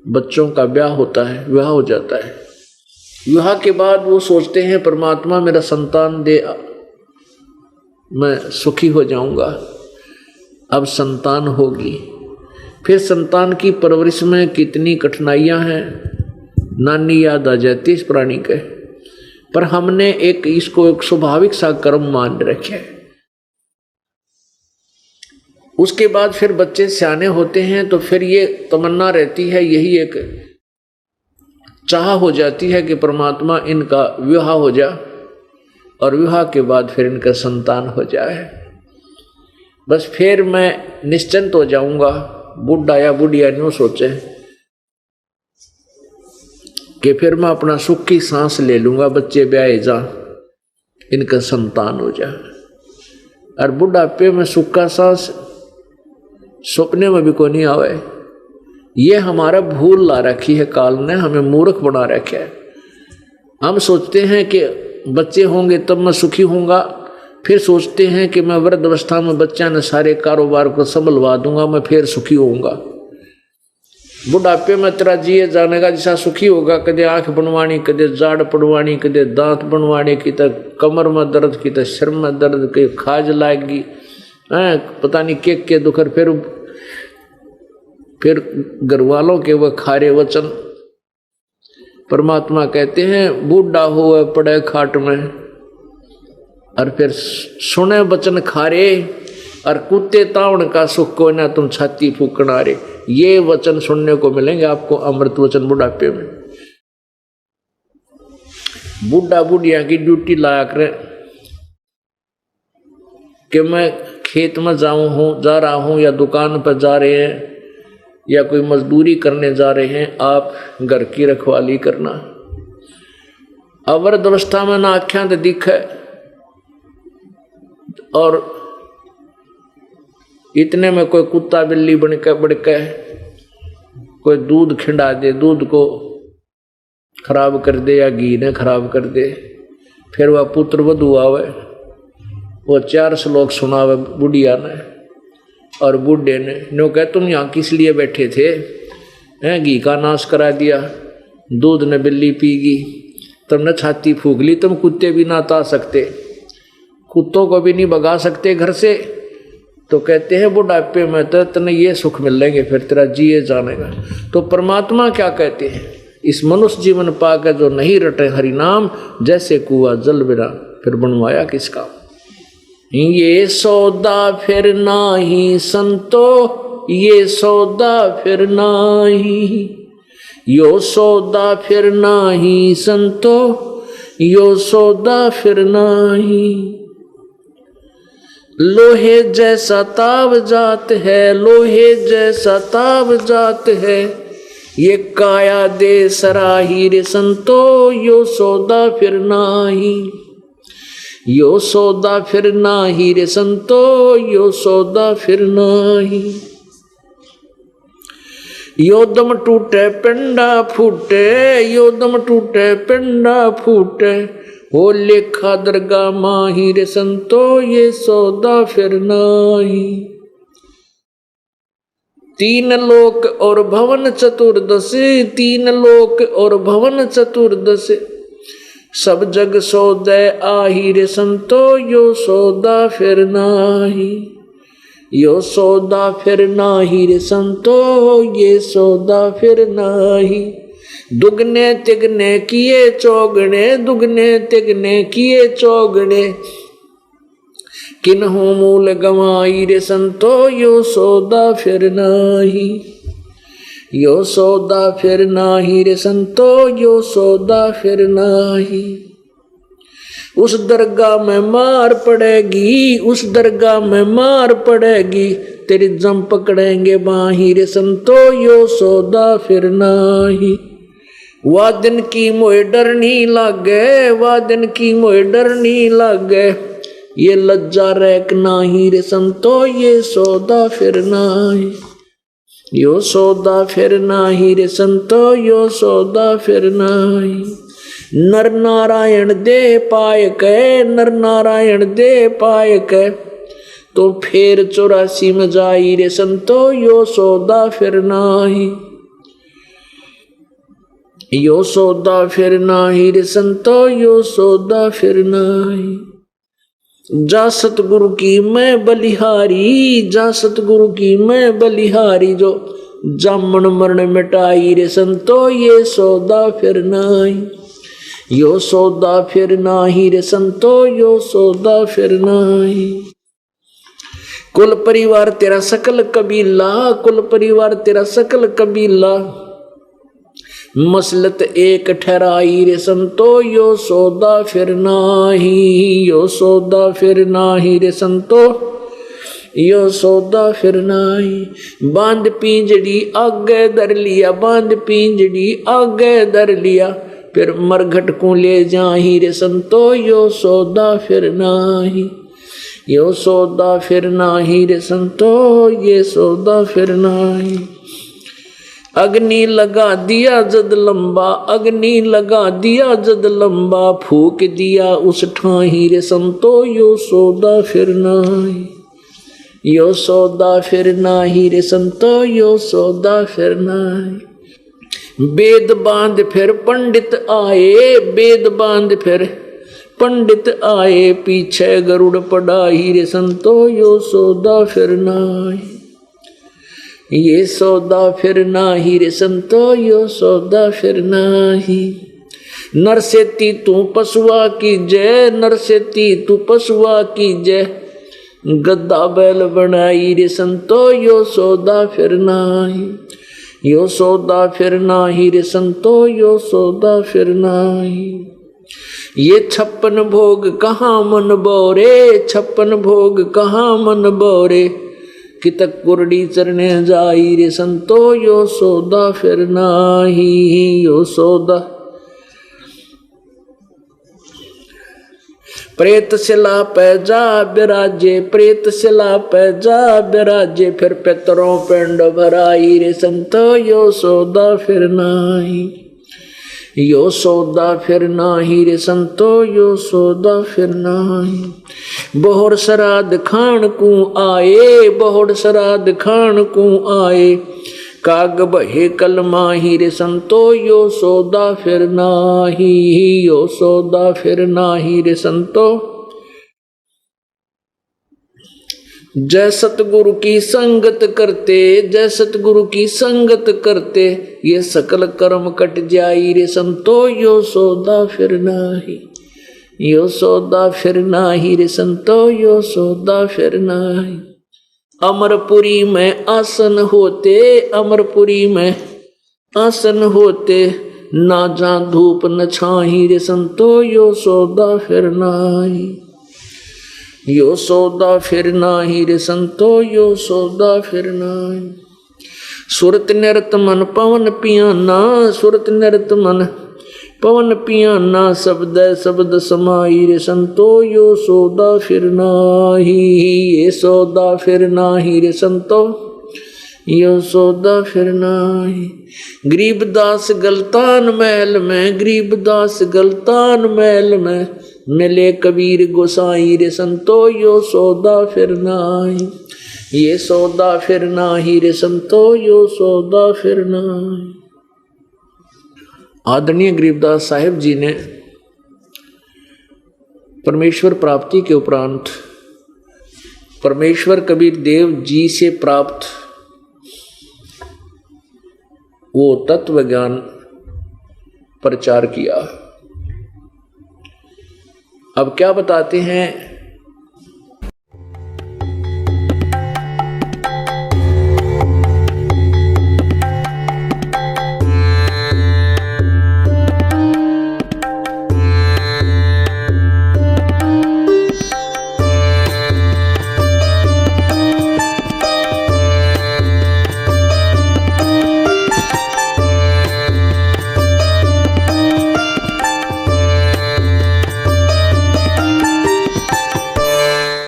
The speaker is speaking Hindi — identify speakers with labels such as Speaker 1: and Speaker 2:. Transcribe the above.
Speaker 1: बच्चों का ब्याह होता है, विवाह हो जाता है। विवाह के बाद वो सोचते हैं परमात्मा मेरा संतान दे, मैं सुखी हो जाऊंगा। अब संतान होगी, फिर संतान की परवरिश में कितनी कठिनाइयां हैं, नानी याद आ जाती इस प्राणी के। पर हमने इसको एक स्वाभाविक सा कर्म मान रखे। उसके बाद फिर बच्चे सियाने होते हैं तो फिर ये तमन्ना रहती है, यही एक चाह हो जाती है कि परमात्मा इनका विवाह हो जाए और विवाह के बाद फिर इनका संतान हो जाए। बस फिर मैं निश्चिंत हो जाऊंगा। बुढ़ा या बुढ़िया न्यू सोचे कि फिर मैं अपना सुख की सांस ले लूंगा, बच्चे ब्याहे जा, इनका संतान हो जाए। और बुढ़ापे में सुख का सांस सपने में भी कोई नहीं आवे। ये हमारा भूल ला रखी है, काल ने हमें मूर्ख बना रखा है। हम सोचते हैं कि बच्चे होंगे तब मैं सुखी होऊंगा, फिर सोचते हैं कि मैं वृद्ध अवस्था में बच्चा ने सारे कारोबार को संभलवा दूंगा, मैं फिर सुखी होऊंगा। बुढ़ापे में तेरा जिए जाने का जैसा सुखी होगा, कदे आंख बनवानी, कदे जाड़ पड़वानी, कदे दांत बनवाने की, तो कमर में दर्द की, तो सिर में दर्द की, खाज लाएगी, पता नहीं के दुखर। फिर घर वालों के वह खारे वचन। परमात्मा कहते हैं बूढ़ा हुआ पड़े खाट में, और फिर सुने वचन खारे, और कुत्ते तावण का सुख को ना तुम छाती फूकना रे। ये वचन सुनने को मिलेंगे आपको, अमृत वचन बुढ़ापे में। बूढ़ा बुढ़िया की ड्यूटी लाया करे कि मैं खेत में जा रहा हूं, या दुकान पर जा रहे हैं, या कोई मजदूरी करने जा रहे हैं, आप घर की रखवाली करना। अवृद्ध अवस्था में ना आख्या तो दिखे, और इतने में कोई कुत्ता बिल्ली बढ़के कोई दूध खिंडा दे, दूध को खराब कर दे या घी ने खराब कर दे। फिर वह पुत्र वधू आवे, वो 4 श्लोक सुनावे बुढ़िया ने और बूढ़े ने। नो कह तुम यहाँ किस लिए बैठे थे, हैं घी का नाश करा दिया, दूध ने बिल्ली पीगी, तुमने छाती फूक ली, तुम कुत्ते भी ना ता सकते, कुत्तों को भी नहीं भगा सकते घर से। तो कहते हैं बुढ़ापे में तो तने ये सुख मिलेंगे, फिर तेरा जिए जाने का। तो परमात्मा क्या कहते हैं, इस मनुष्य जीवन पाकर जो नहीं रटे हरि नाम, जैसे कुआं जल बिना, फिर बनवाया किसका। ये सौदा फिर नाही संतो, ये सौदा फिर नाही, यो सौदा फिर नाही संतो, यो सौदा फिर नाही। लोहे जैसा ताव जात है, लोहे जैसा ताव जात है, ये काया दे सराही रे संतो, यो सौदा फिर नाही, यो सौदा फिर नाही रे संतो, यो सौदा फिर नाही। यो दम टूटे पिंडा फूटे, यो दम टूटे पिंडा फूटे, हो लेखा दरगाह माही रे संतो, ये सौदा फिर नाही। 3 लोक और भवन चतुर्दश, 3 लोक और भवन चतुर्दश, सब जग सौदे आही रे संतो, यो सौदा फिर नाही, यो सौदा फिर नाही रे संतो, ये सौदा फिर नाही। दुगने तिगने किए चौगने, दुगने तिगने किए चौगने, किन्हों मूल गवाई रे संतो, यो सौदा फिर नाही, यो सौदा फिर नाही रे संतो, यो सौदा फिर नाही। उस दरगाह में मार पड़ेगी, उस दरगाह में मार पड़ेगी, तेरी जम पकड़ेंगे बाही रे संतो, यो सौदा फिर नाही। वह दिन की मोए डर नहीं लागे, वह दिन की मोए डर नहीं लागे, ये लज्जा रैक नाही रे संतो, ये सौदा फिर नाही, यो सौदा फिर नाही रे संतो, यो सौदा फिर नाही। नर नारायण दे पाय के, नर नारायण दे पाय के, तो फिर 84 में जाई रे संतो, यो सौदा फिर नाही। यो सौदा फिर नाही रे संतो, यो सौदा फिर नाही। जा सतगुरु की मैं बलिहारी, जा सतगुरु की मैं बलिहारी, जो जामन मरण मिटाई रे संतो, ये सौदा फिर नाही। यो सौदा फिर नाही रे संतो, यो सौदा फिर नाही। कुल परिवार तेरा सकल कबीला, कुल परिवार तेरा सकल कबीला, मसलत एक ठहराई रे संतो, यो सौदा फिर नाही। यो सौदा फिर नाही रे संतो, यो सौदा फिर नाही। बांध पिंजड़ी आगे धर लिया, बांध पिंजड़ी आगे धर लिया, फिर मरघट को ले जाही रे संतो, यो सौदा फिर नाही। यो सौदा फिर नाही रे संतो, ये सौदा फिर नाही। अग्नि लगा दिया जद लंबा, अग्नि लगा दिया जद लंबा, फूक दिया उस ठाही रे संतो, यो सौदा फिर नाही। यो सौदा फिर नाही रे संतो, यो सौदा फिर नाही। वेद बांध फिर पंडित आए, वेद बांध फिर पंडित आए, पीछे गरुड़ पढ़ाई रे संतो, यो सौदा फिर नाही। ये सौदा फिर नाही रे संतो, यो सौदा फिर नाही। नर सेती तू पशुआ की जय, नर सेती तू पशुआ की जय, गद्दा बैल बनाई रे संतो, यो सौदा फिर नाही। यो सौदा फिर नाही रे संतो, यो सौदा फिर नाही। ये 56 भोग कहाँ मन बोरे, 56 भोग कहाँ मन बोरे, कितक कुरडी चरने जाई रे संतो, यो सौदा फिर नाही। यो सौदा प्रेत शिला पे जा बिराजे, प्रेत शिला पे जा बिराजे, फिर पितरों पिंड भराई रे संतो, यो सौदा फिर नाही। यो सौदा फिर नाही रे संतो, यो सौदा फिर नाही। बहुर श्राद्ध खान को आए, बहुर श्राद्ध खान को आए, काग बहे कलमाही रे संतो, यो सौदा फिर नाही। यो सौदा फिर नाही रे संतो। जय सतगुरु की संगत करते, जय सतगुरु की संगत करते, ये सकल कर्म कट जाई रे संतो, यो सौदा फिर नाही। यो सौदा फिर नाही रे संतो, यो सौदा फिर नाही। अमरपुरी में आसन होते, अमरपुरी में आसन होते, ना जा धूप न छाही रे संतो, यो सौदा फिर नाही। यो सौदा फिर नाही रे संतो, यो सौदा फिर नाही। सुरत निरत मन पवन पियाना, सुरत निरत मन पवन पियाना, शब्द शब्द समाई रे संतो, यो सौदा फिर नाही। ये सौदा फिर नाही रे संतो, यो सौदा फिर नाही। गरीबदास गलतान महल में, गरीबदास गलतान महल में, मिले कबीर गोसाई रे संतो, यो सौदा फिर नाही। ये सौदा फिर नाही रे संतो, यो सौदा फिर नाही। आदरणीय गरीबदास साहिब जी ने परमेश्वर प्राप्ति के उपरांत परमेश्वर कबीर देव जी से प्राप्त वो तत्व ज्ञान प्रचार किया। अब क्या बताते हैं